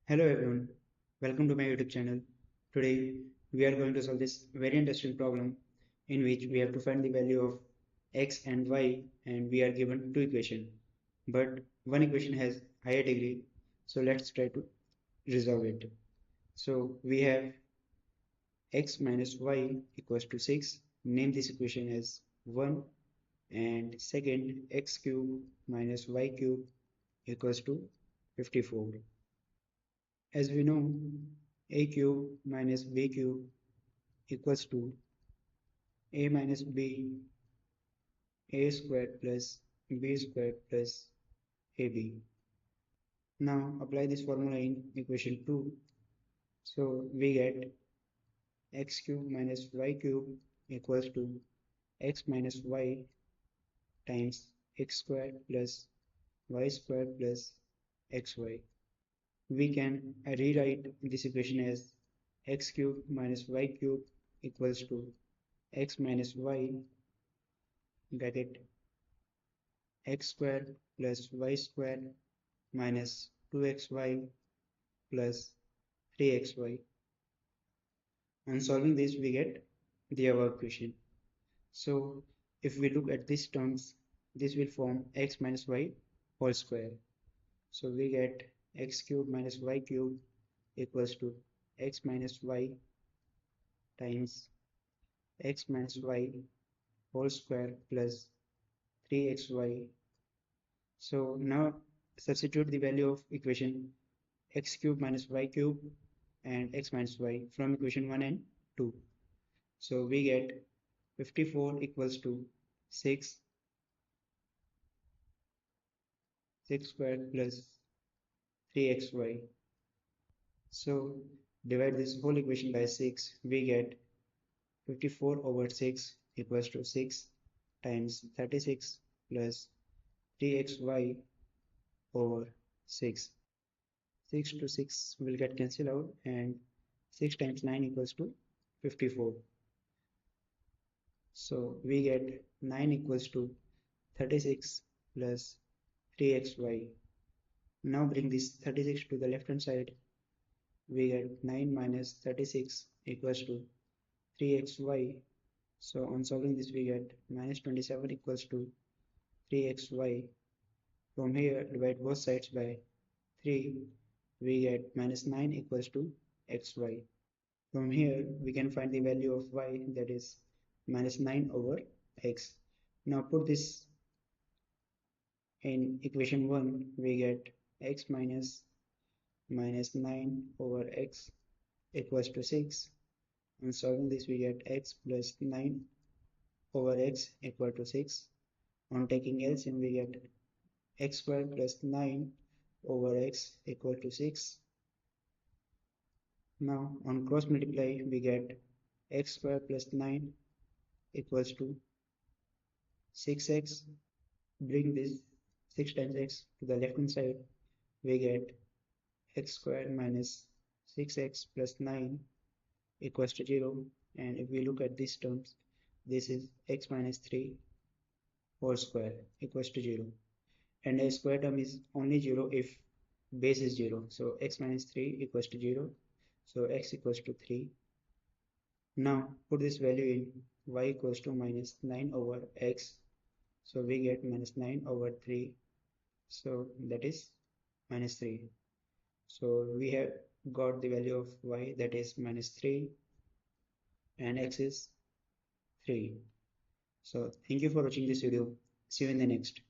Hello everyone, welcome to my YouTube channel. Today we are going to solve this very interesting problem in which we have to find the value of x and y and we are given two equations. But one equation has higher degree, so let's try to resolve it. So we have x minus y equals to 6. Name this equation as 1, and second x cube minus y cube equals to 54. As we know, a cube minus b cube equals to a minus b, a squared plus b squared plus ab. Now apply this formula in equation 2. So we get x cube minus y cube equals to x minus y times x squared plus y squared plus xy. We can rewrite this equation as x cube minus y cube equals to x minus y bracket x squared plus y squared minus 2xy plus 3xy. And solving this, we get the above equation. So if we look at these terms, this will form x minus y whole square. So we get x cube minus y cube equals to x minus y times x minus y whole square plus 3xy. So now substitute the value of equation x cube minus y cube and x minus y from equation 1 and 2. So we get 54 equals to 6, 6 squared plus 3xy. So divide this whole equation by 6, we get 54 over 6 equals to 6 times 36 plus 3xy over 6. 6 to 6 will get cancelled out and 6 times 9 equals to 54. So we get 9 equals to 36 plus 3xy. Now bring this 36 to the left hand side. We get 9 minus 36 equals to 3xy. So on solving this we get minus 27 equals to 3xy. From here divide both sides by 3. We get minus 9 equals to xy. From here we can find the value of y, that is minus 9 over x. Now put this in equation 1, we get x minus 9 over x equals to 6. On solving this we get x plus 9 over x equal to 6. On taking LCM we get x squared plus 9 over x equal to 6. Now on cross multiply we get x squared plus 9 equals to 6x. Bring this 6 times x to the left hand side, we get x squared minus 6x plus 9 equals to 0. And if we look at these terms, this is x minus 3 whole square equals to 0. And a square term is only 0 if base is 0. So x minus 3 equals to 0. So x equals to 3. Now put this value in y equals to minus 9 over x. So we get minus 9 over 3. So that is minus 3. So we have got the value of y, that is minus 3, and x is 3. So thank you for watching this video. See you in the next.